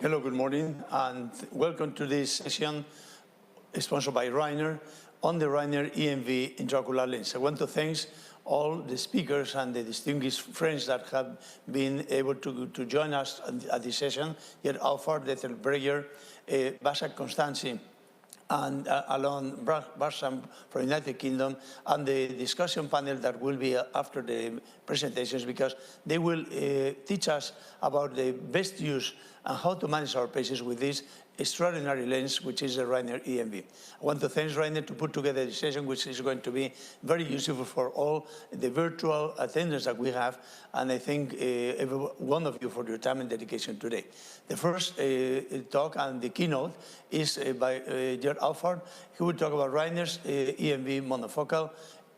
Hello, good morning, and welcome to this session sponsored by RAYNER on the RAYNER EMV intraocular lens. I want to thank all the speakers and the distinguished friends that have been able to join us at this session. Here, Alfred Dettelbreger, Basak Constanzi, and Alon Barsam from the United Kingdom, and the discussion panel that will be after the presentations, because they will teach us about the best use and how to manage our patients with this extraordinary lens, which is the RAYNER EMV. I want to thank RAYNER to put together this session, which is going to be very useful for all the virtual attendance that we have, and I thank every one of you for your time and dedication today. The first talk and the keynote is by Gerd Alford. He will talk about RAYNER's EMV monofocal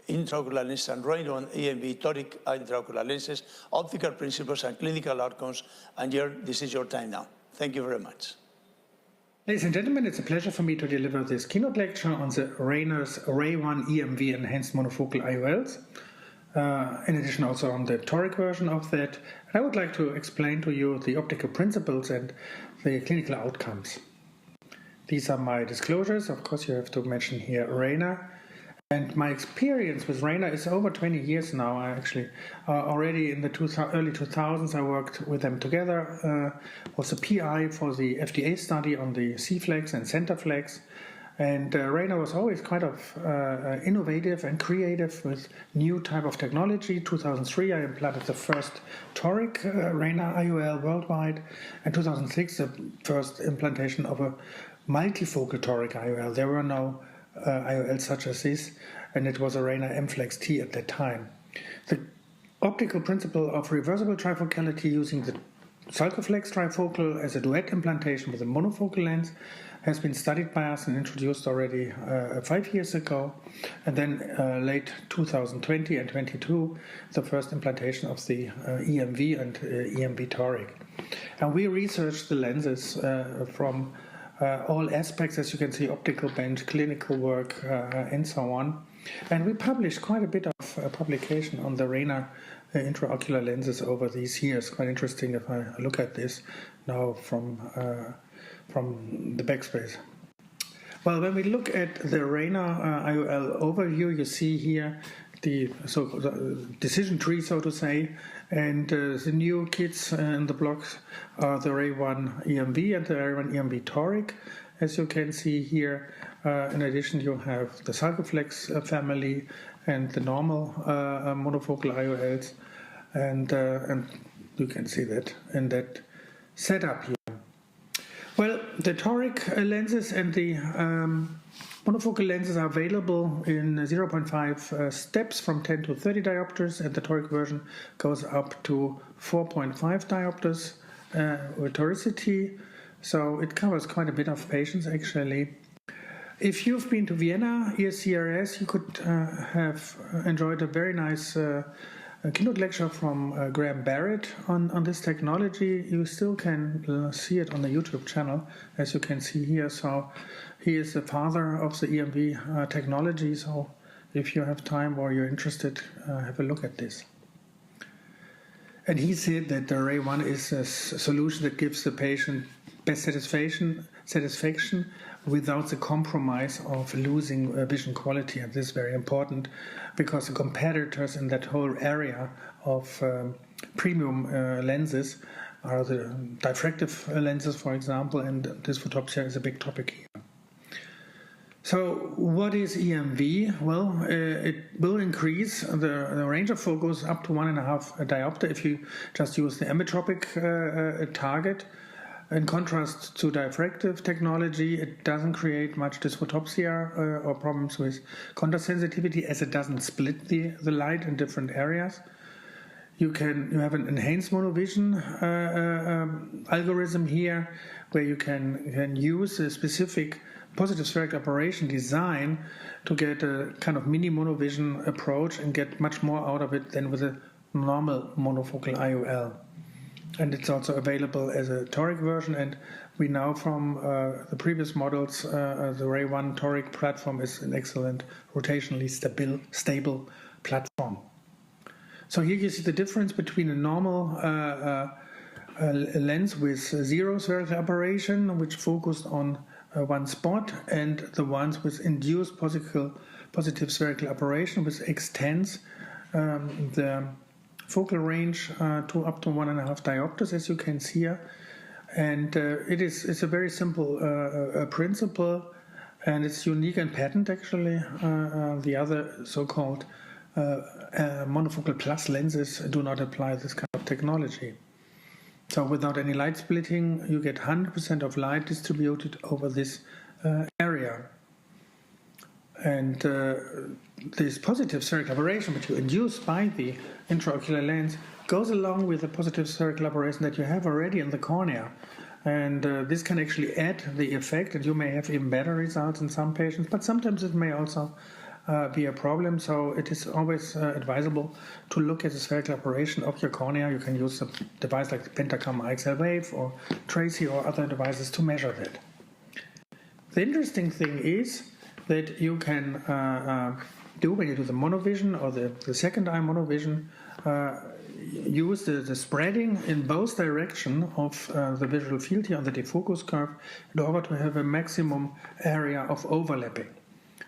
intraocular lens and RayOne EMV toric intraocular lenses, optical principles and clinical outcomes. And Gerd, this is your time now. Thank you very much. Ladies and gentlemen, it's a pleasure for me to deliver this keynote lecture on the RAYNER's RayOne EMV enhanced monofocal IOLs. In addition, also on the toric version of that. I would like to explain to you the optical principles and the clinical outcomes. These are my disclosures. Of course, you have to mention here RAYNER. And my experience with RAYNER is over 20 years now. I actually already in the early 2000s I worked with them together, was a PI for the FDA study on the C-flex and center flex. And RAYNER was always kind of innovative and creative with new type of technology. 2003 I implanted the first toric RAYNER IOL worldwide, and 2006 the first implantation of a multifocal toric IOL. There were no IOLs such as this, and it was a RAYNER M-Flex T at that time. The optical principle of reversible trifocality using the Sulcoflex trifocal as a duet implantation with a monofocal lens has been studied by us and introduced already 5 years ago, and then late 2020 and 22 the first implantation of the EMV and EMV toric. And we researched the lenses from all aspects, as you can see, optical bench, clinical work, and so on. And we published quite a bit of publication on the RAYNER intraocular lenses over these years. Quite interesting if I look at this now from the backspace. Well, when we look at the RAYNER IOL overview, you see here the decision tree, so to say, and the new kids in the blocks are the RayOne EMV and the RayOne EMV toric. As you can see here, in addition you have the Sulcoflex family and the normal monofocal IOLs, and you can see that in that setup here. Well, the toric lenses and the monofocal lenses are available in 0.5 steps from 10 to 30 diopters, and the toric version goes up to 4.5 diopters with toricity. So it covers quite a bit of patients actually. If you've been to Vienna, ESCRS, you could have enjoyed a very nice keynote lecture from Graham Barrett on this technology. You still can see it on the YouTube channel, as you can see here. So he is the father of the EMV technology. So if you have time or you're interested, have a look at this. And he said that the RayOne is a solution that gives the patient best satisfaction without the compromise of losing vision quality. And this is very important because the competitors in that whole area of premium lenses are the diffractive lenses, for example, and this photopsia is a big topic here. So what is EMV? Well, it will increase the range of focus up to 1.5 diopter if you just use the ametropic target. In contrast to diffractive technology, it doesn't create much dysphotopsia or problems with contrast sensitivity, as it doesn't split the light in different areas. You have an enhanced monovision algorithm here, where you can use a specific positive spherical aberration design to get a kind of mini monovision approach and get much more out of it than with a normal monofocal IOL. And it's also available as a toric version, and we know from the previous models the RayOne toric platform is an excellent rotationally stable platform. So here you see the difference between a normal a lens with zero spherical aberration, which focused on one spot, and the ones with induced positive spherical aberration, which extends the focal range to up to 1.5 diopters, as you can see here. And it's a very simple principle, and it's unique and patent actually. The other so-called monofocal plus lenses do not apply this kind of technology. So without any light splitting, you get 100% of light distributed over this area. And this positive spherical aberration which you induce by the intraocular lens goes along with the positive spherical aberration that you have already in the cornea. And this can actually add the effect, and you may have even better results in some patients, but sometimes it may also be a problem. So it is always advisable to look at the spherical aberration of your cornea. You can use a device like the Pentacam IXL Wave or Tracy or other devices to measure that. The interesting thing is that you can do when you do the monovision or the second eye monovision, use the spreading in both directions of the visual field here on the defocus curve in order to have a maximum area of overlapping.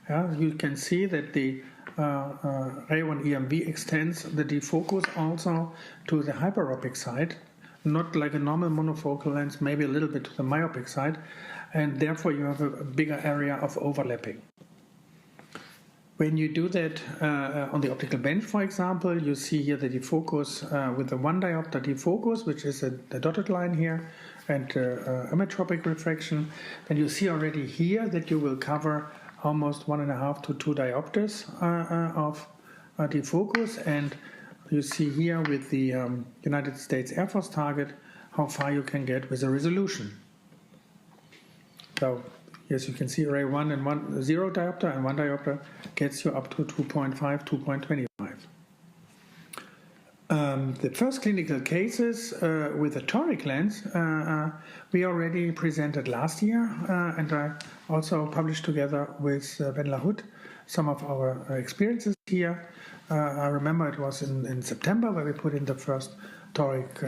You can see that the RayOne EMV extends the defocus also to the hyperopic side, not like a normal monofocal lens, maybe a little bit to the myopic side, and therefore you have a bigger area of overlapping. When you do that on the optical bench, for example, you see here the defocus with the 1 diopter defocus, which is the dotted line here, and ametropic refraction. Then you see already here that you will cover almost 1.5 to 2 diopters of defocus, and you see here with the United States Air Force target how far you can get with the resolution. So yes, you can see Ray 1 and 0 diopter and 1 diopter gets you up to 2.5, 2.25. The first clinical cases with a toric lens we already presented last year, and I also published together with Ben Lahoud some of our experiences here. I remember it was in September where we put in the first toric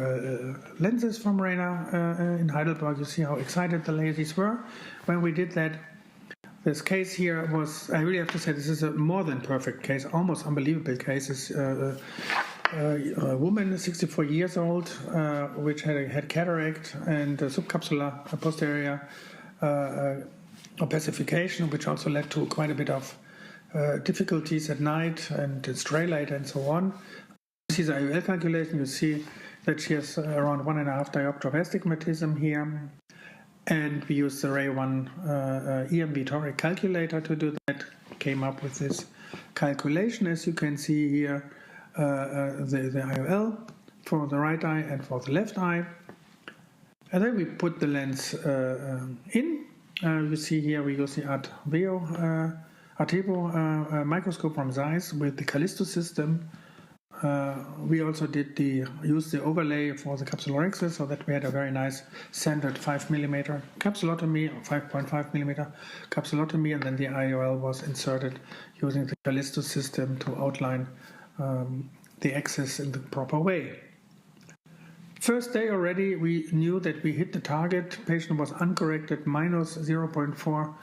lenses from RAYNER in Heidelberg. You see how excited the ladies were when we did that. This case here was, I really have to say, this is a more than perfect case, almost unbelievable case. It's a woman, 64 years old, which had cataract and subcapsular posterior opacification, which also led to quite a bit of difficulties at night and stray light and so on. You see the IOL calculation, you see that she has around 1.5 diopter of astigmatism here. And we used the RayOne EMV toric calculator to do that. Came up with this calculation, as you can see here, the IOL for the right eye and for the left eye. And then we put the lens in. You see here we use the Artebo microscope from Zeiss with the Callisto system. We also use the overlay for the capsulorhexis, so that we had a very nice standard 5mm capsulotomy or 5.5mm capsulotomy, and then the IOL was inserted using the Callisto system to outline the axis in the proper way. First day already we knew that we hit the target. Patient was uncorrected minus 0.4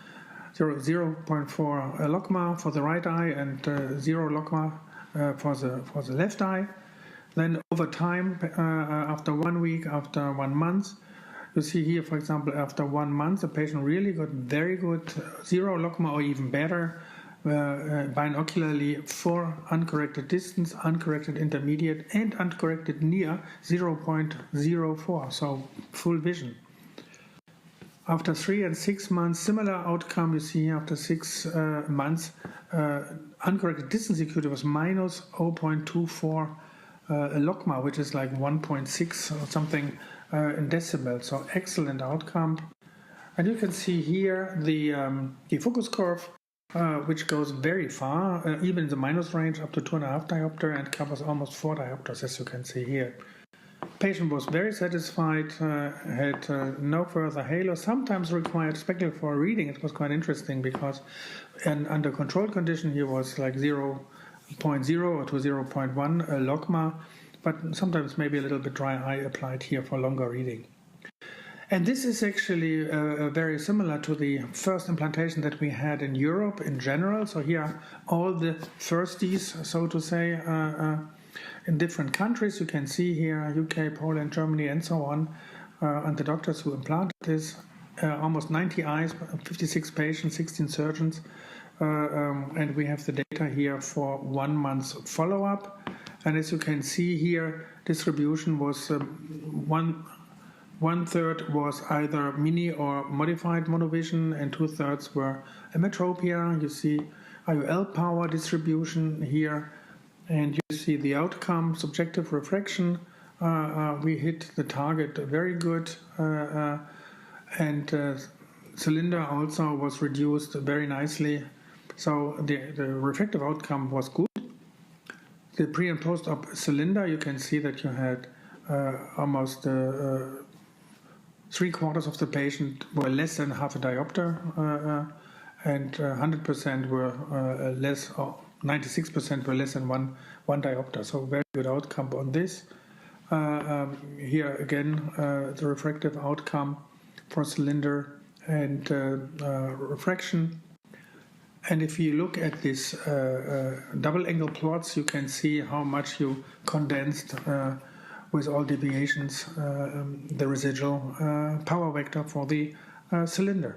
logma for the right eye and 0 logma for the left eye. Then over time, after 1 week, after 1 month, you see here, for example, after 1 month, the patient really got very good 0 logma or even better binocularly for uncorrected distance, uncorrected intermediate, and uncorrected near 0.04, so full vision. After 3 and 6 months, similar outcome you see after 6 months. Uncorrected distance acuity was minus 0.24 logma, which is like 1.6 or something in decibel. So excellent outcome. And you can see here the focus curve, which goes very far, even in the minus range, up to 2.5 diopter and covers almost 4 diopters, as you can see here. Patient was very satisfied, had no further halo, sometimes required specular for reading. It was quite interesting because under controlled condition he was like 0.0 to 0.1 logma, but sometimes maybe a little bit dry eye applied here for longer reading. And this is actually very similar to the first implantation that we had in Europe in general. So here are all the firsties, so to say, in different countries. You can see here UK, Poland, Germany, and so on, and the doctors who implanted this. Almost 90 eyes, 56 patients, 16 surgeons, and we have the data here for 1 month's follow-up. And as you can see here, distribution was one third was either mini or modified monovision, and 2/3 were emetropia. You see IOL power distribution here, and you see the outcome, subjective refraction. We hit the target very good, and cylinder also was reduced very nicely. So the refractive outcome was good. The pre and post-op cylinder, you can see that you had almost 3/4 of the patient were less than half a diopter, and 100% were less, or 96% were less than one diopter. So very good outcome on this. Here again, the refractive outcome for cylinder and refraction. And if you look at this double angle plots, you can see how much you condensed with all deviations the residual power vector for the cylinder.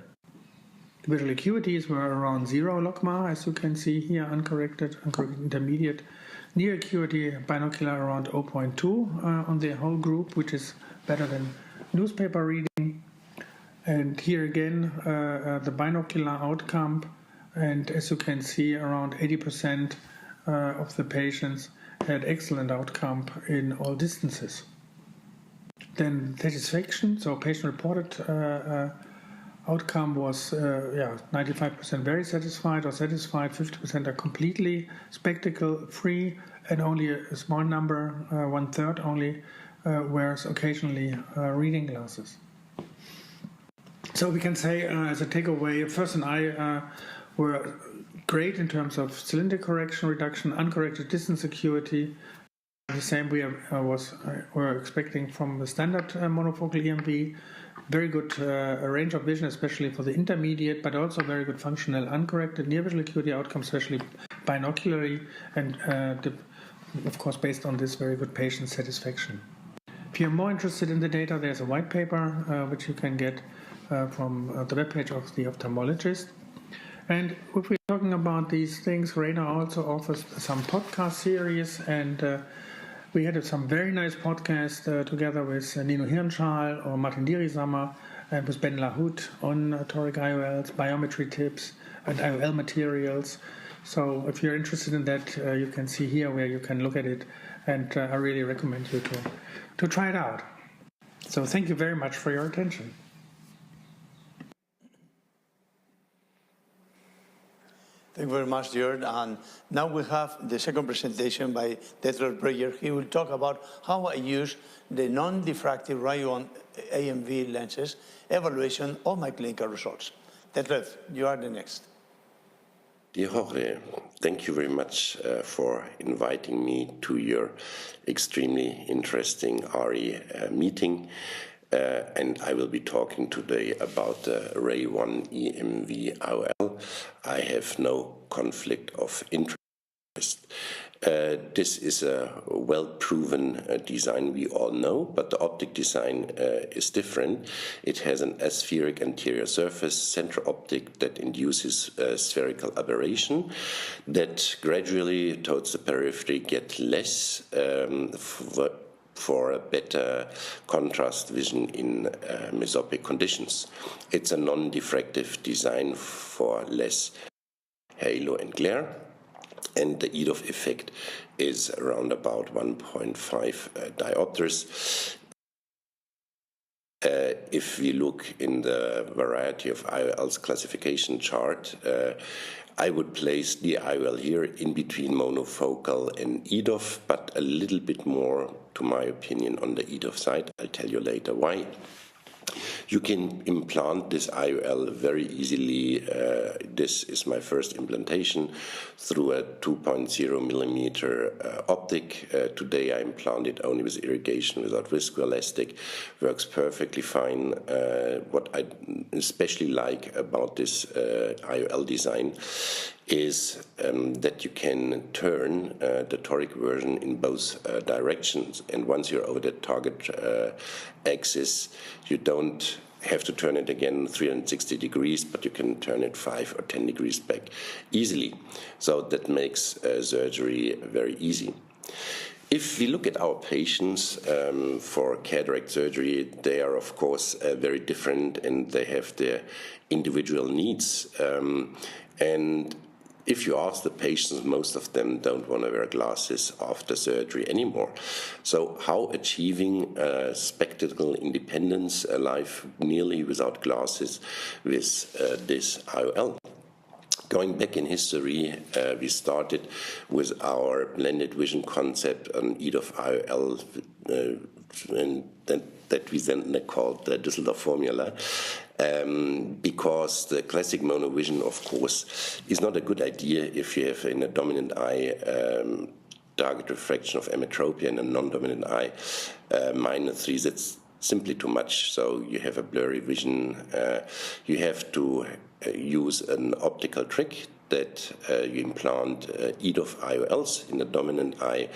Visual acuities were around 0 logMAR, as you can see here, uncorrected intermediate. Near acuity binocular around 0.2 on the whole group, which is better than newspaper reading. And here again, the binocular outcome, and as you can see, around 80% of the patients had excellent outcome in all distances. Then satisfaction, so patient-reported outcome was 95% very satisfied or satisfied, 50% are completely spectacle-free, and only a small number, 1/3 only, wears occasionally reading glasses. So we can say, as a takeaway, first and eye were great in terms of cylinder correction reduction, uncorrected distance acuity. The same we were expecting from the standard monofocal EMV. Very good range of vision, especially for the intermediate, but also very good functional uncorrected near visual acuity outcomes, especially binocularly, and of course based on this, very good patient satisfaction. If you're more interested in the data, there's a white paper which you can get from the webpage of the ophthalmologist. And if we're talking about these things, RAYNER also offers some podcast series, and we had some very nice podcasts together with Nino Hirnschal or Martin Dirisammer and with Ben Lahoud on toric IOLs, biometry tips, and IOL materials. So if you're interested in that, you can see here where you can look at it, and I really recommend you to try it out. So thank you very much for your attention. Thank you very much, Jörg. And now we have the second presentation by Detlef Breyer. He will talk about how I use the non-diffractive RayOne EMV lenses evaluation of my clinical results. Detlef, you are the next. Dear Jorge, thank you very much for inviting me to your extremely interesting ARI meeting. And I will be talking today about the RayOne EMV IOL. I have no conflict of interest. This is a well-proven design we all know, but the optic design is different. It has an aspheric anterior surface, central optic that induces spherical aberration that gradually towards the periphery get less for a better contrast vision in mesopic conditions. It's a non-diffractive design for less halo and glare, and the EDOF effect is around about 1.5 diopters. If we look in the variety of IOLs classification chart, I would place the IOL here in between monofocal and EDOF, but a little bit more, to my opinion, on the EDOF side. I'll tell you later why. You can implant this IOL very easily. This is my first implantation through a 2.0 millimeter optic. Today I implant it only with irrigation without viscoelastic. Works perfectly fine. What I especially like about this IOL design is that you can turn the toric version in both directions, and once you're over the target axis, you don't have to turn it again 360 degrees, but you can turn it 5 or 10 degrees back easily. So that makes surgery very easy. If we look at our patients for cataract surgery, they are of course very different, and they have their individual needs. And if you ask the patients, most of them don't want to wear glasses after surgery anymore. So how achieving spectacle independence, a life nearly without glasses with this IOL? Going back in history, we started with our blended vision concept on EDOF IOL, and that we then called the Düsseldorf formula, because the classic monovision, of course, is not a good idea if you have in a dominant eye target refraction of emmetropia and a non-dominant eye -3. That's simply too much. So you have a blurry vision. You have to use an optical trick that you implant EDOF IOLs in the dominant eye,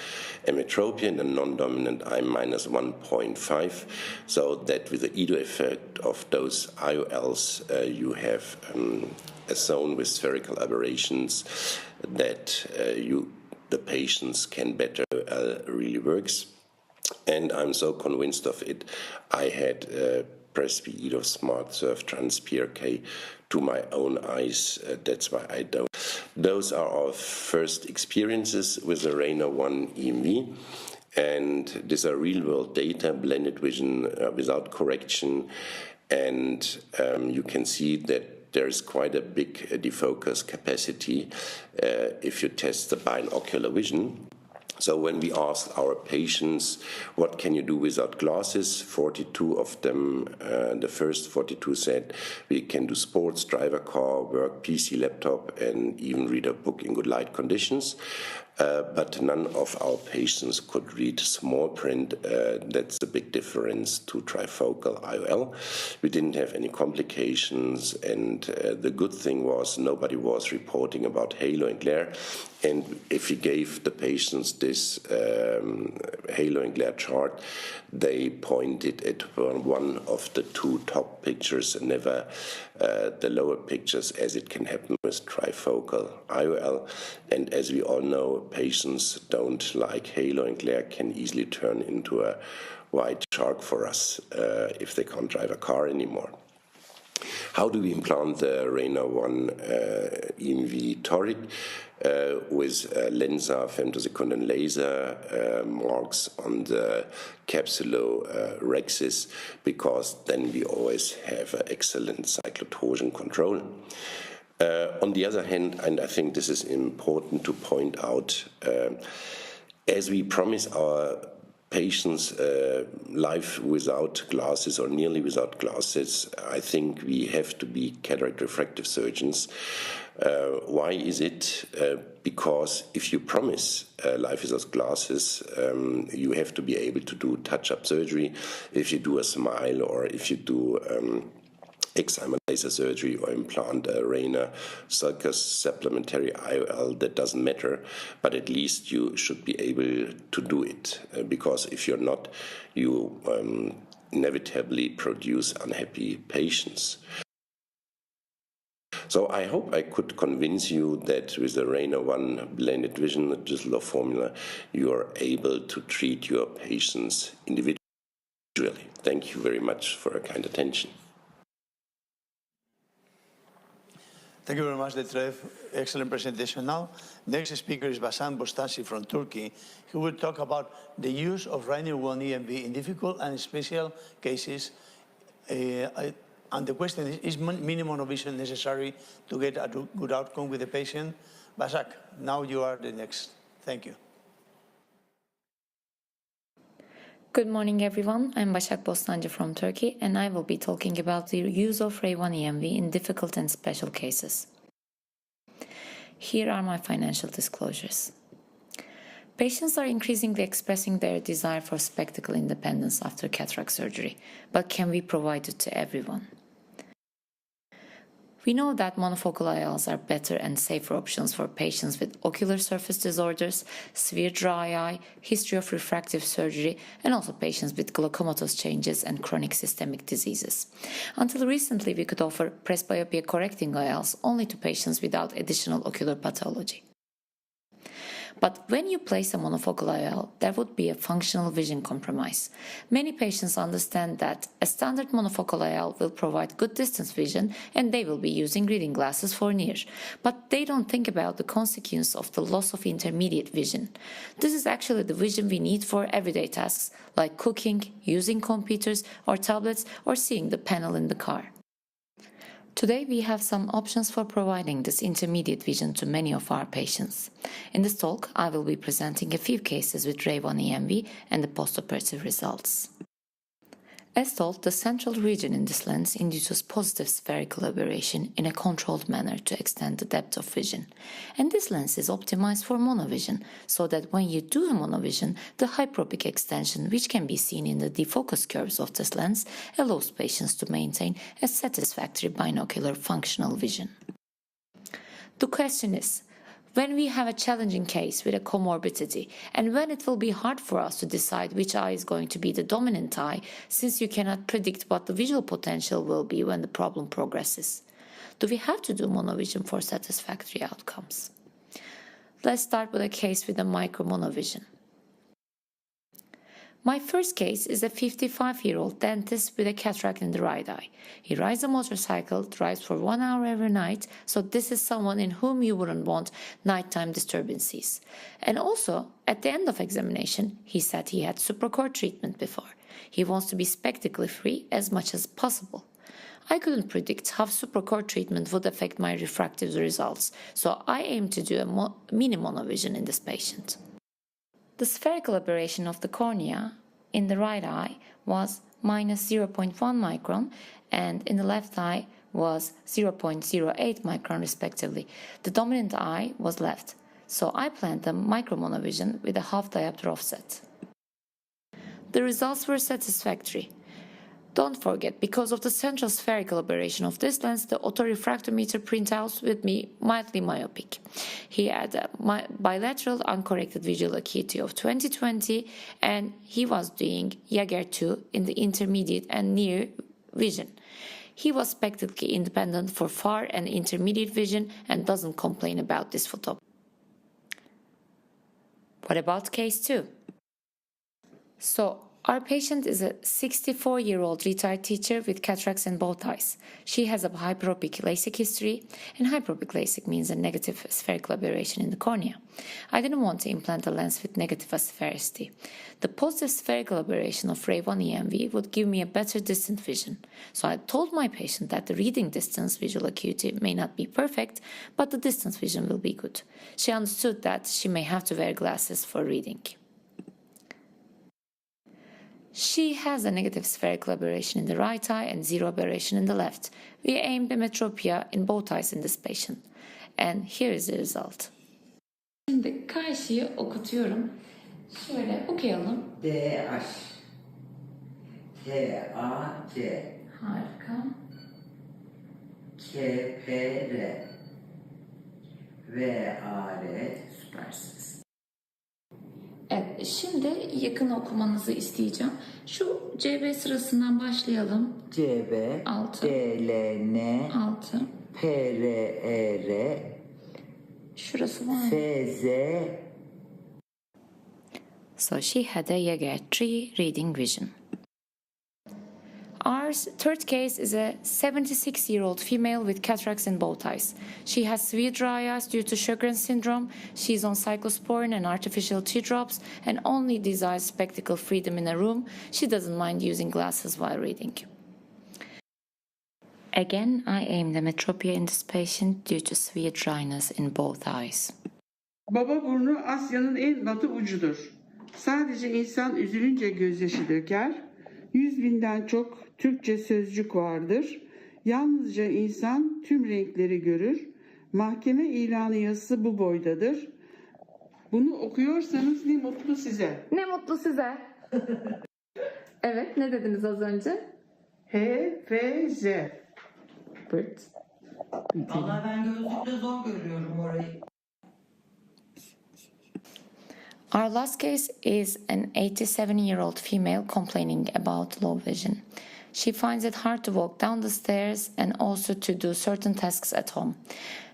emmetropia in the non-dominant eye -1.5, so that with the EDO effect of those IOLs you have a zone with spherical aberrations that the patients can better really works. And I'm so convinced of it. I had Presby EDOF Smart Surf Trans PRK to my own eyes. That's why I don't. Those are our first experiences with the RayNer EMV. And these are real-world data, blended vision without correction. And you can see that there is quite a big defocus capacity if you test the binocular vision. So when we asked our patients, what can you do without glasses? 42 of them, the first 42 said, we can do sports, drive a car, work, PC, laptop, and even read a book in good light conditions. But none of our patients could read small print. That's the big difference to trifocal IOL. We didn't have any complications, and the good thing was nobody was reporting about halo and glare. And if we gave the patients this halo and glare chart, they pointed at one of the two top pictures and never the lower pictures, as it can happen with trifocal IOL. And as we all know, patients don't like halo and glare, can easily turn into a white shark for us if they can't drive a car anymore. How do we implant the RayNer EMV toric? With Lensa, femtosecond laser marks on the capsulorhexis, because then we always have excellent cyclotorsion control. On the other hand, and I think this is important to point out, as we promise our patients life without glasses or nearly without glasses, I think we have to be cataract refractive surgeons. Why is it? Because if you promise life without glasses, you have to be able to do touch-up surgery. If you do a smile, or if you do excimer laser surgery or implant a RayNer sulcus supplementary IOL, that doesn't matter, but at least you should be able to do it, because if you're not, you inevitably produce unhappy patients. So I hope I could convince you that with the RayNer blended vision, the Düsseldorf formula, you are able to treat your patients individually. Thank you very much for your kind attention. Thank you very much, Detlev. Excellent presentation. Now, next speaker is Basan Bostasi from Turkey, who will talk about the use of RayNer EMV in difficult and special cases. And the question is minimum of vision necessary to get a good outcome with the patient? Basak, now you are the next. Thank you. Good morning everyone, I'm Başak Bostancı from Turkey and I will be talking about the use of RayOne EMV in difficult and special cases. Here are my financial disclosures. Patients are increasingly expressing their desire for spectacle independence after cataract surgery, but can we provide it to everyone? We know that monofocal IOLs are better and safer options for patients with ocular surface disorders, severe dry eye, history of refractive surgery, and also patients with glaucomatous changes and chronic systemic diseases. Until recently, we could offer presbyopia correcting IOLs only to patients without additional ocular pathology. But when you place a monofocal IOL, there would be a functional vision compromise. Many patients understand that a standard monofocal IOL will provide good distance vision and they will be using reading glasses for near. But they don't think about the consequence of the loss of intermediate vision. This is actually the vision we need for everyday tasks like cooking, using computers or tablets, or seeing the panel in the car. Today we have some options for providing this intermediate vision to many of our patients. In this talk, I will be presenting a few cases with RayOne EMV and the postoperative results. As told, the central region in this lens induces positive spherical aberration in a controlled manner to extend the depth of vision. And this lens is optimized for monovision, so that when you do a monovision, the hyperopic extension, which can be seen in the defocus curves of this lens, allows patients to maintain a satisfactory binocular functional vision. The question is, when we have a challenging case with a comorbidity and when it will be hard for us to decide which eye is going to be the dominant eye, since you cannot predict what the visual potential will be when the problem progresses. Do we have to do monovision for satisfactory outcomes? Let's start with a case with a micromonovision. My first case is a 55-year-old dentist with a cataract in the right eye. He rides a motorcycle, drives for 1 hour every night, so this is someone in whom you wouldn't want nighttime disturbances. And also, at the end of examination, he said he had suprachoroidal treatment before. He wants to be spectacle-free as much as possible. I couldn't predict how suprachoroidal treatment would affect my refractive results, so I aim to do a mini monovision in this patient. The spherical aberration of the cornea in the right eye was minus 0.1 micron and in the left eye was 0.08 micron respectively. The dominant eye was left, so I planned a micromonovision with a half diopter offset. The results were satisfactory. Don't forget, because of the central spherical aberration of this lens, the autorefractometer printouts would be mildly myopic. He had a bilateral uncorrected visual acuity of 20/20 and he was doing Jaeger 2 in the intermediate and near vision. He was spectacally independent for far and intermediate vision and doesn't complain about this photo. What about case 2? So, our patient is a 64-year-old retired teacher with cataracts in both eyes. She has a hyperopic LASIK history, and hyperopic LASIK means a negative spherical aberration in the cornea. I didn't want to implant a lens with negative asphericity. The positive spherical aberration of RayOne EMV would give me a better distant vision. So I told my patient that the reading distance visual acuity may not be perfect, but the distance vision will be good. She understood that she may have to wear glasses for reading. She has a negative spherical aberration in the right eye and zero aberration in the left. We aimed metropia in both eyes in this patient. And here is the result. Şimdi karşıyı okutuyorum. Şöyle okuyalım. DH TAC Harika. KPR VAR Süpersiniz. Evet, şimdi yakın okumanızı isteyeceğim. Şu CB sırasından başlayalım. CB 6 DLN 6 PRER Şurası var. FZ. So she had a Jaeger 3 reading vision. Our third case is a 76-year-old female with cataracts in both eyes. She has severe dry eyes due to Sjögren's syndrome. She's on cyclosporin and artificial teardrops and only desires spectacle freedom in a room. She doesn't mind using glasses while reading. Again, I aimed the metropia in this patient due to severe dryness in both eyes. Baba burnu Asya'nın en batı ucudur. Sadece insan üzülünce gözyaşı döker. 100.000'den çok Türkçe sözcük vardır. Yalnızca insan tüm renkleri görür. Mahkeme ilanı yazısı bu boydadır. Bunu okuyorsanız ne mutlu size. Ne mutlu size. Evet, ne dediniz az önce? HFZ. Bırt. Vallahi ben gözlükle zor görüyorum orayı. Our last case is an 87-year-old female complaining about low vision. She finds it hard to walk down the stairs and also to do certain tasks at home.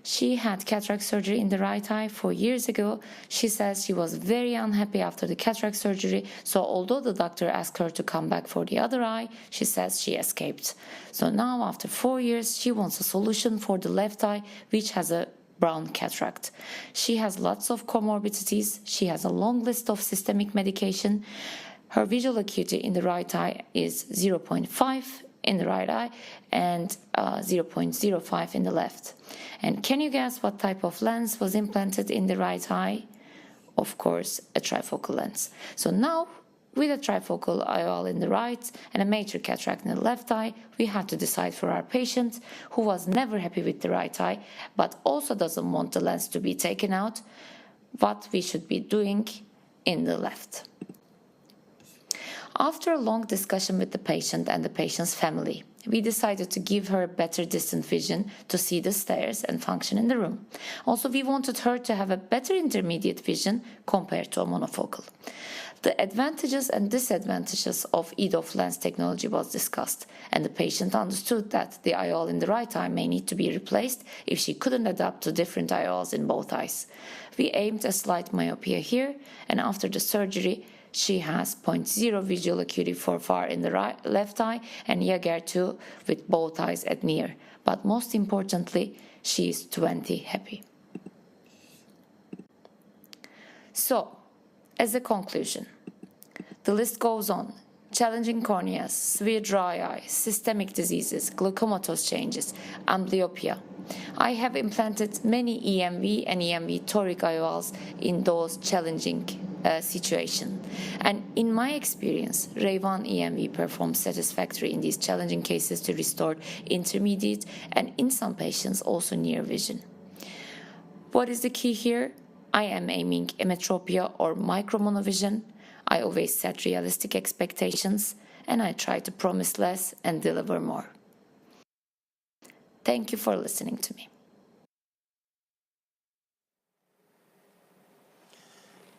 She had cataract surgery in the right eye 4 years ago. She says she was very unhappy after the cataract surgery, so although the doctor asked her to come back for the other eye, she says she escaped. So now, after 4 years, she wants a solution for the left eye, which has a brown cataract. She has lots of comorbidities. She has a long list of systemic medication. Her visual acuity in the right eye is 0.5 in the right eye and 0.05 in the left. And can you guess what type of lens was implanted in the right eye? Of course, a trifocal lens. So now, with a trifocal IOL in the right and a major cataract in the left eye, we have to decide for our patient who was never happy with the right eye but also doesn't want the lens to be taken out, what we should be doing in the left. After a long discussion with the patient and the patient's family, we decided to give her better distant vision to see the stairs and function in the room. Also, we wanted her to have a better intermediate vision compared to a monofocal. The advantages and disadvantages of EDOF lens technology was discussed, and the patient understood that the IOL in the right eye may need to be replaced if she couldn't adapt to different IOLs in both eyes. We aimed a slight myopia here, and after the surgery, she has 0.0 visual acuity for far in the left eye and Jaeger 2 with both eyes at near. But most importantly, she is 20 happy. So, as a conclusion, the list goes on. Challenging corneas, severe dry eye, systemic diseases, glaucomatous changes, amblyopia. I have implanted many EMV and EMV toric IOLs in those challenging situations. And in my experience, RayOne EMV performs satisfactory in these challenging cases to restore intermediate and in some patients also near vision. What is the key here? I am aiming emetropia or micromonovision. I always set realistic expectations and I try to promise less and deliver more. Thank you for listening to me.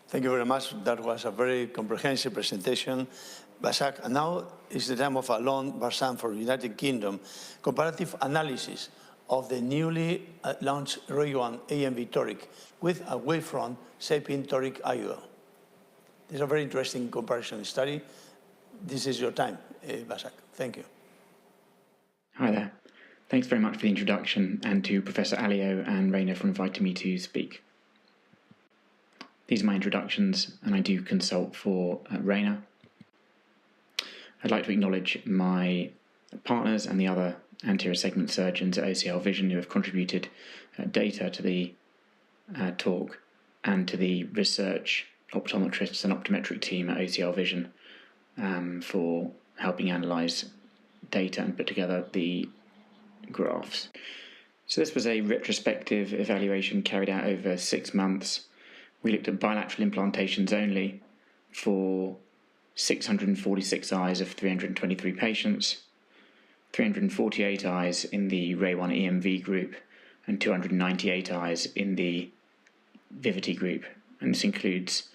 Thank you very much. That was a very comprehensive presentation. Basak, and now is the time of Alon Barsan for United Kingdom. Comparative analysis of the newly launched RayOne EMV toric with a wavefront Sapien toric IOL. This is a very interesting comparison study. This is your time, Basak. Thank you. Hi there. Thanks very much for the introduction and to Professor Alio and RAYNER for inviting me to speak. These are my introductions and I do consult for RAYNER. I'd like to acknowledge my partners and the other anterior segment surgeons at OCL Vision who have contributed data to the talk and to the research optometrists and optometric team at OCL Vision for helping analyse data and put together the graphs. So this was a retrospective evaluation carried out over 6 months. We looked at bilateral implantations only for 646 eyes of 323 patients, 348 eyes in the RayOne EMV group, and 298 eyes in the Vivity group. And this includes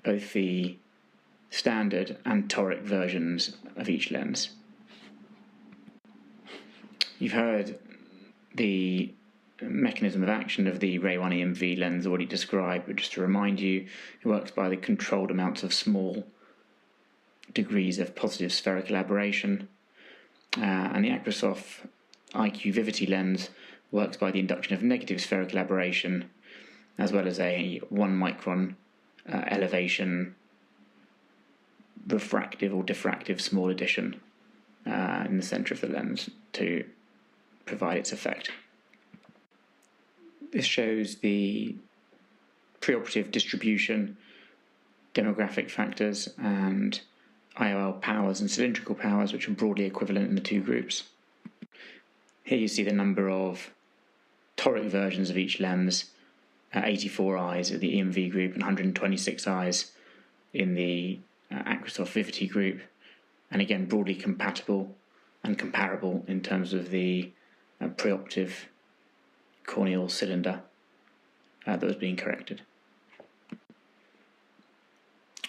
both the standard and toric versions of each lens. You've heard the mechanism of action of the RayOne EMV lens already described, but just to remind you, it works by the controlled amounts of small degrees of positive spherical aberration, and the Acrosoft IQ Vivity lens works by the induction of negative spherical aberration, as well as a 1 micron elevation refractive or diffractive small addition in the centre of the lens to provide its effect. This shows the preoperative distribution demographic factors, and IOL powers and cylindrical powers, which are broadly equivalent in the two groups. Here you see the number of toric versions of each lens, 84 eyes at the EMV group and 126 eyes in the Aquasoft Vivity group, and again broadly compatible and comparable in terms of the preoperative corneal cylinder that was being corrected.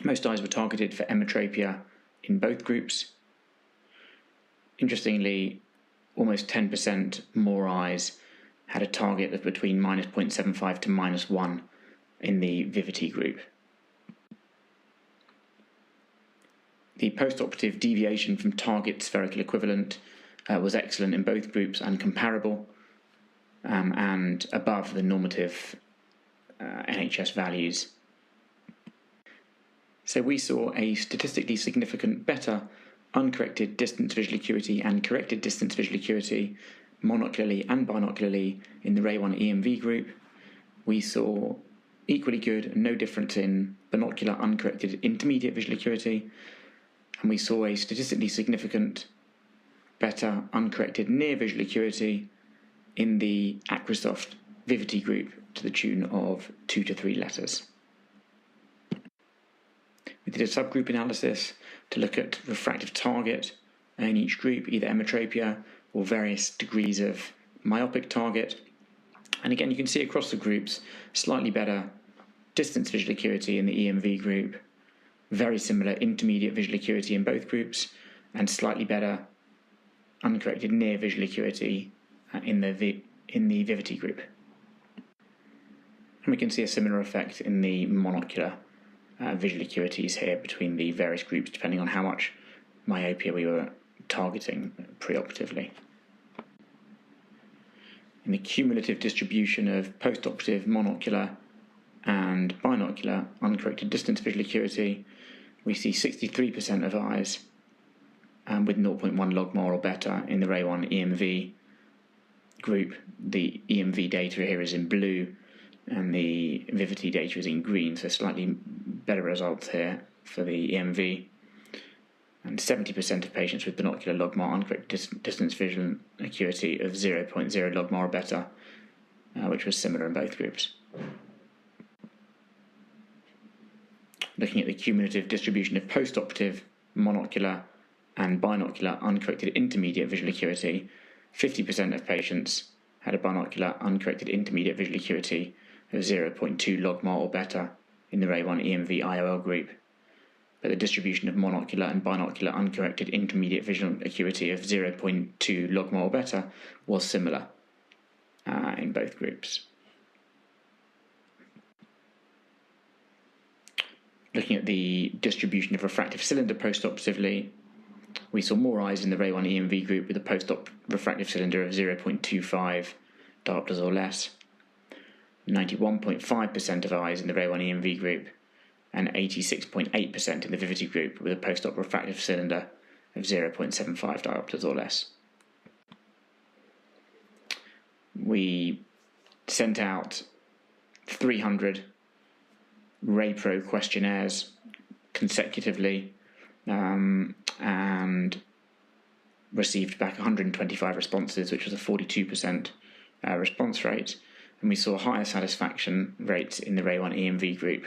Most eyes were targeted for emetrapia in both groups. Interestingly, almost 10% more eyes had a target of between minus 0.75 to minus 1 in the Vivity group. The postoperative deviation from target spherical equivalent was excellent in both groups and comparable, and above the normative NHS values. So we saw a statistically significant better uncorrected distance visual acuity and corrected distance visual acuity monocularly and binocularly in the RayOne EMV group. We saw equally good and no difference in binocular uncorrected intermediate visual acuity, and we saw a statistically significant better uncorrected near visual acuity in the Aquasoft Vivity group to the tune of 2 to 3 letters. We did a subgroup analysis to look at refractive target in each group, either emetrapia or various degrees of myopic target. And again, you can see across the groups slightly better distance visual acuity in the EMV group, very similar intermediate visual acuity in both groups, and slightly better uncorrected near visual acuity in the Vivity group. And we can see a similar effect in the monocular visual acuities here between the various groups, depending on how much myopia we were targeting preoperatively. In the cumulative distribution of postoperative monocular and binocular uncorrected distance visual acuity, we see 63% of eyes with 0.1 logMAR or better in the RayOne EMV group. The EMV data here is in blue and the Vivity data is in green, so slightly better results here for the EMV. And 70% of patients with binocular logMAR uncorrected distance visual acuity of 0.0 logMAR or better, which was similar in both groups. Looking at the cumulative distribution of postoperative monocular and binocular uncorrected intermediate visual acuity, 50% of patients had a binocular uncorrected intermediate visual acuity of 0.2 logMAR or better in the RayOne EMV IOL group, but the distribution of monocular and binocular uncorrected intermediate visual acuity of 0.2 logMAR or better was similar in both groups. Looking at the distribution of refractive cylinder postoperatively, we saw more eyes in the RayOne EMV group with a post-op refractive cylinder of 0.25 diopters or less, 91.5% of eyes in the RayOne EMV group, and 86.8% in the Vivity group with a post-op refractive cylinder of 0.75 diopters or less. We sent out 300 RayPro questionnaires consecutively and received back 125 responses, which was a 42% response rate. And we saw higher satisfaction rates in the RayOne EMV group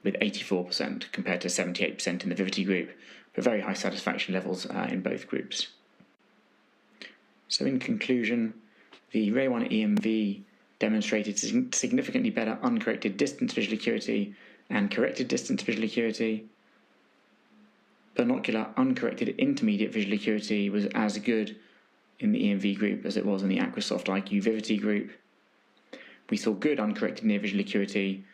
with 84% compared to 78% in the Vivity group, but very high satisfaction levels in both groups. So in conclusion, the RayOne EMV demonstrated significantly better uncorrected distance visual acuity and corrected distance visual acuity. Binocular uncorrected intermediate visual acuity was as good in the EMV group as it was in the Aquasoft IQ Vivity group. We saw good uncorrected near visual acuity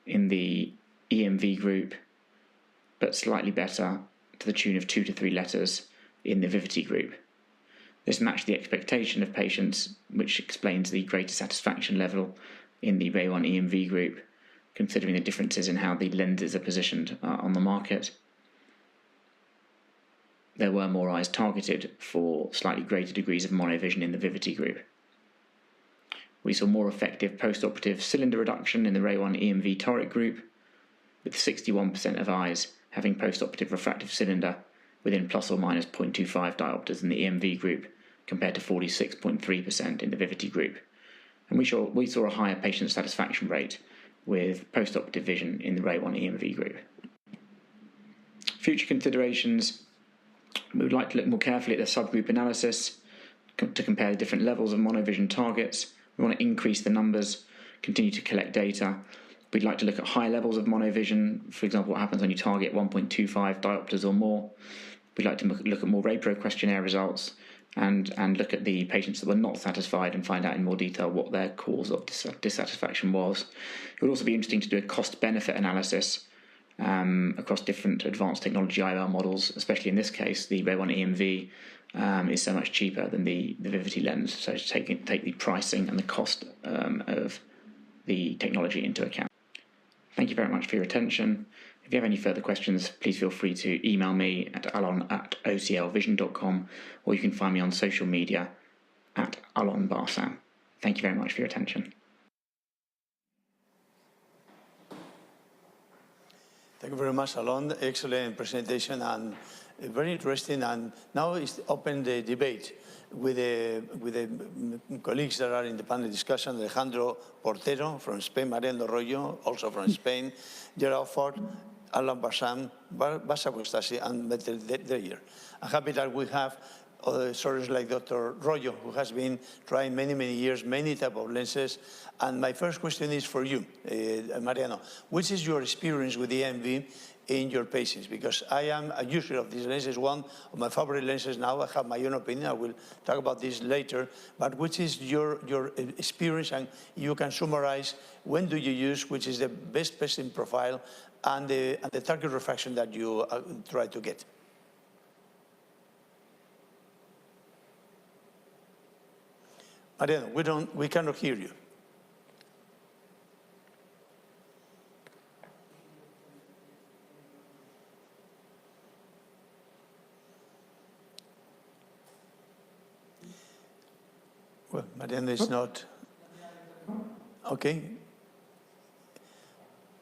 in the EMV group, but slightly better to the tune of 2 to 3 letters in the Vivity group. This matched the expectation of patients, which explains the greater satisfaction level in the RayOne EMV group, considering the differences in how the lenses are positioned on the market. There were more eyes targeted for slightly greater degrees of monovision in the Vivity group. We saw more effective post-operative cylinder reduction in the RayOne EMV toric group, with 61% of eyes having post-operative refractive cylinder within plus or minus 0.25 diopters in the EMV group, compared to 46.3% in the Vivity group. And we saw a higher patient satisfaction rate with post-operative vision in the RayOne EMV group. Future considerations: we would like to look more carefully at the subgroup analysis to compare the different levels of monovision targets. We want to increase the numbers, continue to collect data. We'd like to look at high levels of monovision, for example, what happens when you target 1.25 diopters or more. We'd like to look at more RayPro questionnaire results and look at the patients that were not satisfied and find out in more detail what their cause of dissatisfaction was. It would also be interesting to do a cost-benefit analysis across different advanced technology IOL models, especially in this case, the RayOne EMV is so much cheaper than the Vivity lens, so to take the pricing and the cost of the technology into account. Thank you very much for your attention. If you have any further questions, please feel free to email me at alon@oclvision.com, or you can find me on social media at alonbarsam. Thank you very much for your attention. Thank you very much, Alon. Excellent presentation and very interesting. And now is open the debate with the colleagues that are in the panel discussion: Alejandro Portero from Spain, Mariano Royo, also from Spain, Gerald Ford, Alon Barsam, Basa Kostasi, and Better Dreyer. I'm happy that we have sources like Dr. Royo, who has been trying many years, many type of lenses. And my first question is for you, Mariano. Which is your experience with the EMV in your patients? Because I am a user of these lenses, one of my favorite lenses now. I have my own opinion. I will talk about this later. But which is your experience, and you can summarize when do you use, which is the best patient profile and the target refraction that you try to get? Mariano, we cannot hear you. Well, Mariano is not. Okay.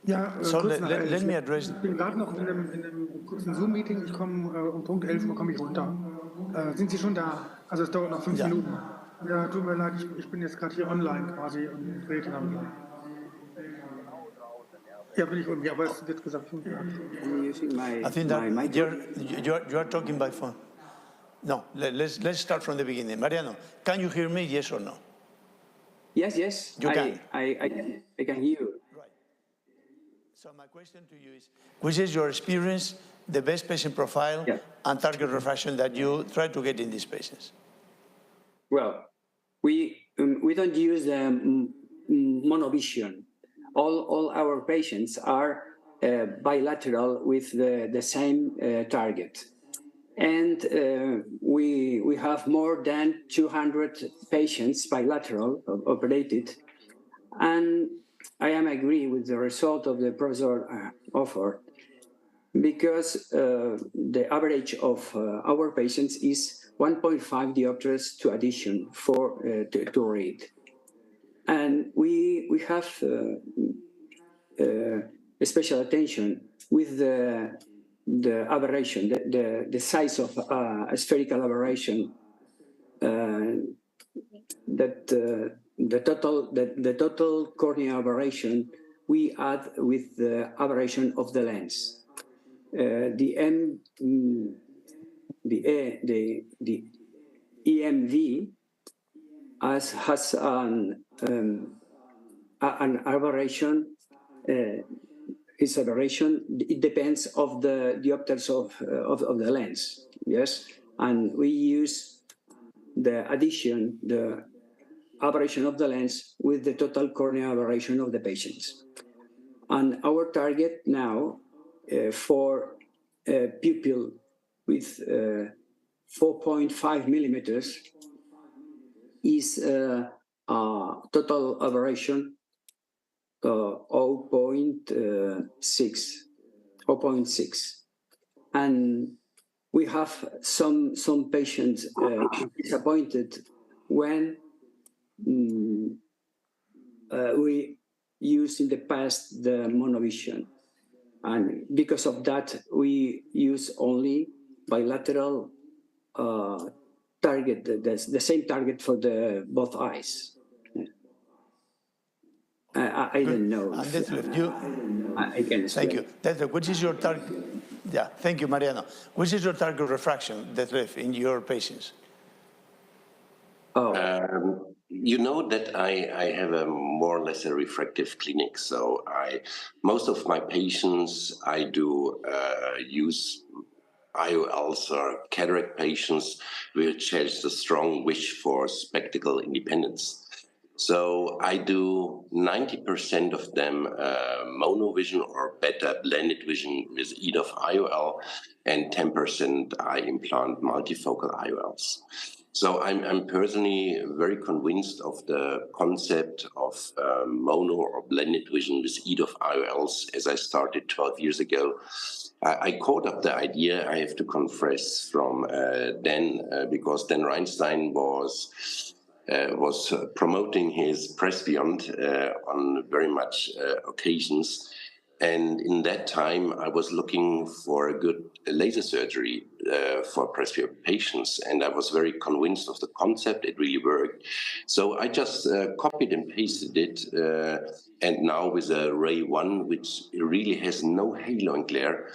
Ja, so kurz let me address. Ich bin gerade noch in einem kurzen Zoom-Meeting. Ich komme um Punkt 11 Uhr komme ich runter. Sind Sie schon da? Also es dauert noch 5 Minuten. Ja, tut mir leid, ich bin jetzt gerade hier online quasi und rede damit. Ja, bin ich irgendwie, aber es wird gesagt 5 Minuten. I think that you are talking by phone. No, let's start from the beginning. Mariano, can you hear me, yes or no? Yes. You can. I can hear you. Right. So my question to you is, which is your experience, the best patient profile and target refraction that you try to get in these patients? Well, we don't use monovision. All our patients are bilateral with the same target. And we have more than 200 patients bilateral operated. And I am agree with the result of the professor offered, because the average of our patients is 1.5 diopters to addition to read. And we have special attention with the aberration, the size of spherical aberration, that the total corneal aberration we add with the aberration of the lens. The EMV has an aberration. Its aberration, it depends of the diopters of the lens, yes, and we use the addition, the aberration of the lens with the total corneal aberration of the patients. And our target now for a pupil with 4.5 millimeters is a total aberration 0.6, and we have some patients disappointed when we used in the past the monovision, And because of that, we use only bilateral target, the same target for both eyes. I don't know. And Detlef, I can explain. thank you. Detlef, which is your target? Yeah, thank you, Mariano. Which is your target refraction, Detlef, in your patients? You know that I have a more or less a refractive clinic, so most of my patients I do use IOLs or cataract patients which has a strong wish for spectacle independence. So I do 90% of them monovision or better blended vision with either IOL, and 10% I implant multifocal IOLs. So I'm personally very convinced of the concept of mono or blended vision with either IOLs, as I started 12 years ago. I caught up the idea, I have to confess, from because Dan Reinstein was promoting his presbyond on very much occasions. And in that time, I was looking for a good laser surgery for presbyopic patients, and I was very convinced of the concept. It really worked. So I just copied and pasted it, and now with a RayOne, which really has no halo and glare,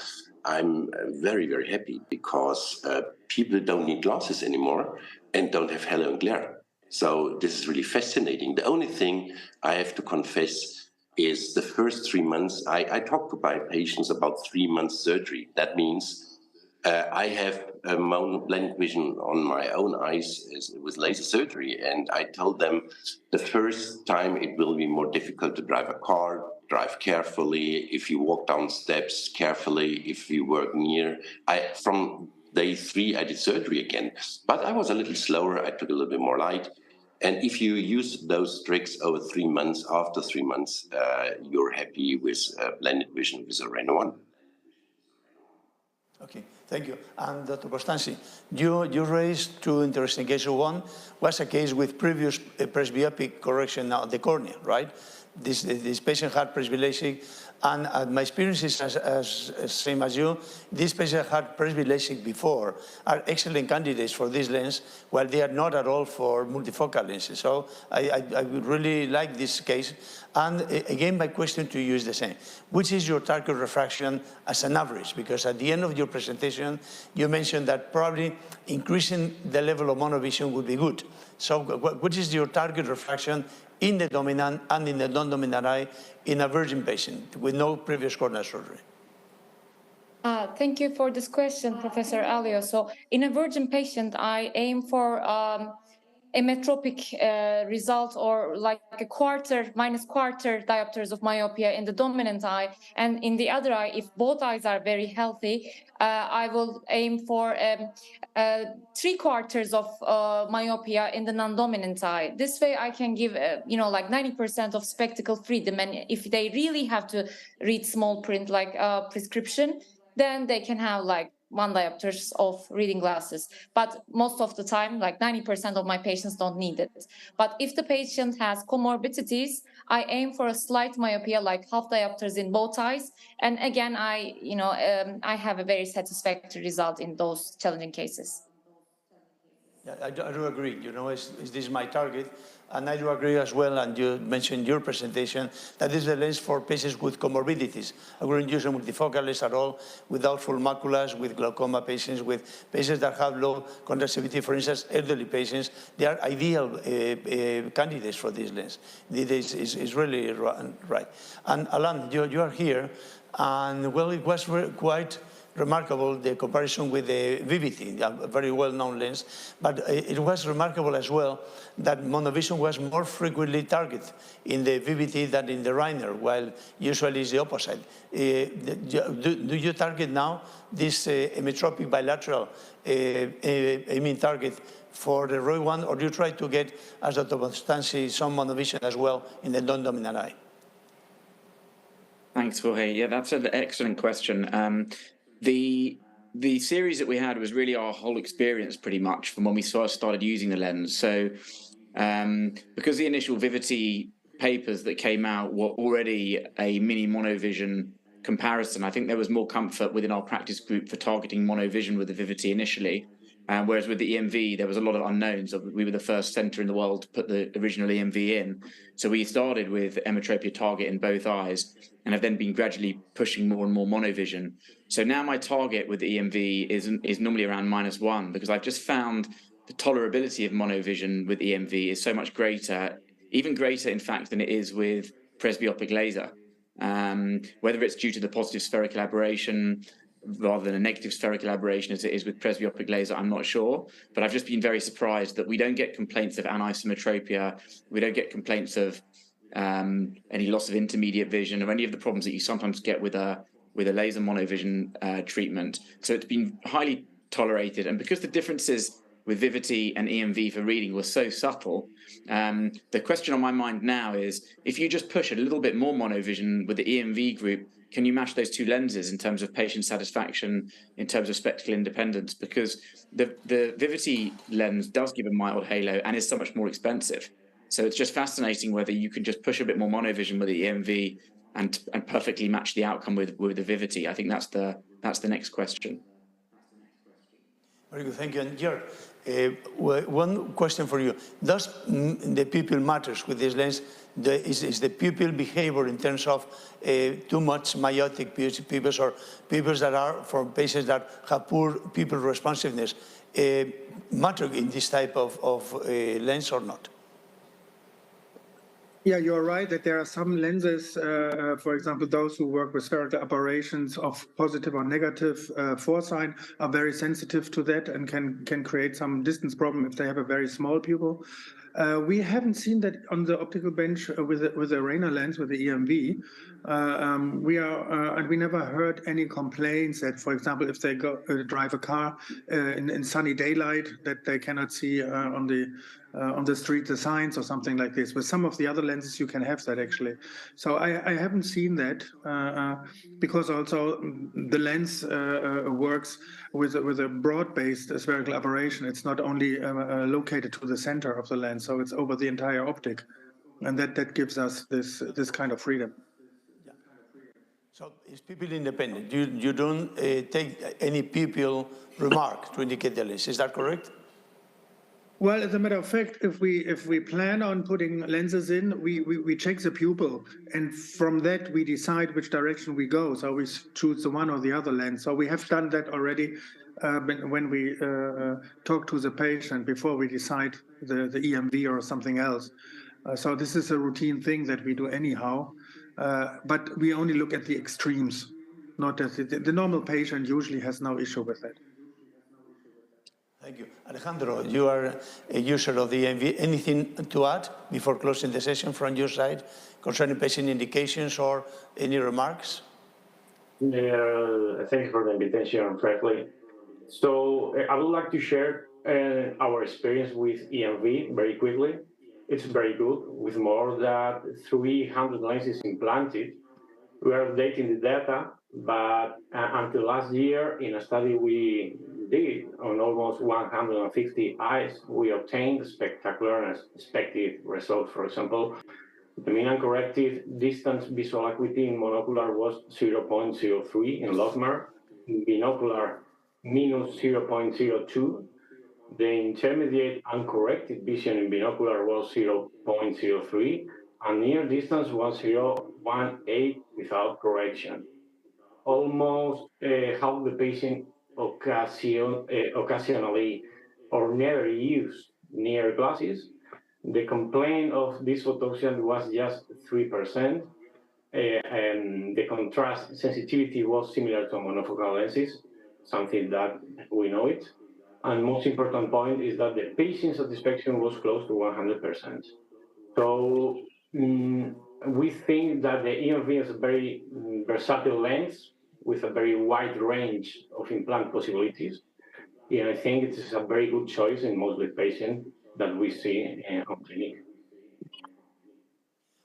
I'm very, very happy, because people don't need glasses anymore and don't have halo and glare. So this is really fascinating. The only thing I have to confess is the first 3 months, I talk to my patients about 3 months surgery. That means I have a blended vision on my own eyes with laser surgery, and I told them the first time it will be more difficult to drive a car, drive carefully, if you walk down steps carefully, if you work near. From day 3, I did surgery again, but I was a little slower, I took a little bit more light. And if you use those tricks over 3 months, after 3 months, you're happy with blended vision with a RayOne. Okay, thank you. And Dr. Costanzi, you raised 2 interesting cases. One was a case with previous presbyopic correction of the cornea, right? This patient had presby-LASIK, and my experience is as same as you. These patients had presby-LASIK before, are excellent candidates for this lens, while they are not at all for multifocal lenses. So I would really like this case. And again, my question to you is the same. Which is your target refraction as an average? Because at the end of your presentation, you mentioned that probably increasing the level of monovision would be good. So what is your target refraction in the dominant and in the non-dominant eye in a virgin patient with no previous corneal surgery? Thank you for this question, Professor Alio. So in a virgin patient, I aim for emmetropic result, or like a minus quarter diopters of myopia in the dominant eye, and in the other eye, if both eyes are very healthy, I will aim for 3/4 of myopia in the non-dominant eye. This way I can give like 90% of spectacle freedom, and if they really have to read small print like prescription, then they can have like 1 diopters of reading glasses. But most of the time, like 90% of my patients don't need it. But if the patient has comorbidities, I aim for a slight myopia, like half diopters in both eyes. And again, I have a very satisfactory result in those challenging cases. Yeah, I do agree. This is my target. And I do agree as well, and you mentioned in your presentation, that this is a lens for patients with comorbidities. I wouldn't use a multifocal lens at all, without full maculas, with glaucoma patients, with patients that have low contrastivity, for instance, elderly patients. They are ideal candidates for this lens. This is really right. And Alan, you are here, and well, it was quite remarkable, the comparison with the VVT, a very well-known lens, but it was remarkable as well that monovision was more frequently targeted in the VVT than in the RAYNER, while usually it's the opposite. Do you target now this emmetropic bilateral aiming target for the RayOne, or do you try to get, as Dr. Costanzi, some monovision as well in the non-dominant eye? Thanks, Jorge. Yeah, that's an excellent question. The series that we had was really our whole experience, pretty much, from when we first started using the lens. So because the initial Vivity papers that came out were already a mini monovision comparison. I think there was more comfort within our practice group for targeting monovision with the Vivity initially, whereas with the EMV, there was a lot of unknowns. We were the first centre in the world to put the original EMV in. So we started with emmetropia target in both eyes and have then been gradually pushing more and more monovision. So now my target with the EMV is normally around -1, because I've just found the tolerability of monovision with EMV is so much greater, even greater, in fact, than it is with presbyopic laser. Whether it's due to the positive spherical aberration rather than a negative spherical aberration as it is with presbyopic laser, I'm not sure. But I've just been very surprised that we don't get complaints of anisometropia, we don't get complaints of any loss of intermediate vision, or any of the problems that you sometimes get with a laser monovision treatment. So it's been highly tolerated, and because the differences with Vivity and EMV for reading were so subtle, the question on my mind now is, if you just push a little bit more monovision with the EMV group, can you match those two lenses in terms of patient satisfaction, in terms of spectacle independence? Because the Vivity lens does give a mild halo and is so much more expensive. So it's just fascinating whether you can just push a bit more monovision with the EMV and perfectly match the outcome with the Vivity. I think that's the next question. Very good, thank you. And Jörg, one question for you. Does the pupil matters with this lens? Is the pupil behavior in terms of too much myotic pupils, or pupils that are, for patients that have poor pupil responsiveness, matter in this type of lens or not? Yeah, you're right that there are some lenses, for example, those who work with spherical aberrations of positive or negative foresign are very sensitive to that and can create some distance problem if they have a very small pupil. We haven't seen that on the optical bench with the RAYNER lens, with the EMV. And we never heard any complaints that, for example, if they go drive a car in sunny daylight, that they cannot see on the street the signs or something like this. With some of the other lenses, you can have that actually. So I haven't seen that because also the lens works with a broad-based spherical aberration. It's not only located to the center of the lens, so it's over the entire optic, and that gives us this kind of freedom. Yeah. So it's pupil independent. You don't take any pupil remark to indicate the lens. Is that correct? Well, as a matter of fact, if we plan on putting lenses in, we check the pupil, and from that we decide which direction we go. So we choose the one or the other lens. So we have done that already when we talk to the patient before we decide the EMV or something else. So this is a routine thing that we do anyhow, but we only look at the extremes, not at the normal patient usually has no issue with that. Thank you. Alejandro, you are a user of the EMV. Anything to add before closing the session from your side concerning patient indications or any remarks? Thank you for the invitation, frankly. So I would like to share our experience with EMV very quickly. It's very good. With more than 300 lenses implanted, we are updating the data, but until last year, in a study we did on almost 150 eyes, we obtained spectacular and expected results. For example, the mean uncorrected distance visual acuity in monocular was 0.03 in Losmer, in binocular minus 0.02. The intermediate uncorrected vision in binocular was 0.03, and near distance was 0.18 without correction. Almost half the patient occasionally or never used near glasses. The complaint of this photoxia was just 3%, and the contrast sensitivity was similar to monofocal lenses, something that we know it. And most important point is that the patient satisfaction was close to 100%. So we think that the EMV is a very versatile lens with a very wide range of implant possibilities. And I think it is a very good choice in most of the patients that we see on clinic.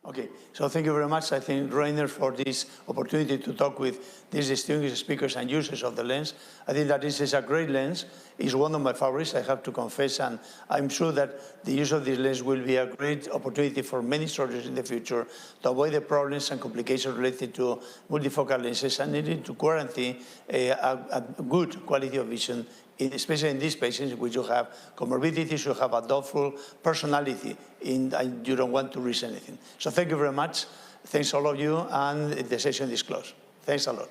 Okay, so thank you very much. I thank Rayner for this opportunity to talk with these distinguished speakers and users of the lens. I think that this is a great lens. It's one of my favorites, I have to confess, and I'm sure that the use of this lens will be a great opportunity for many surgeons in the future to avoid the problems and complications related to multifocal lenses and needing to guarantee a good quality of vision, especially in these patients which you have comorbidities, you have a doubtful personality, and you don't want to risk anything. So thank you very much. Thanks all of you, and the session is closed. Thanks a lot.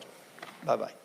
Bye-bye.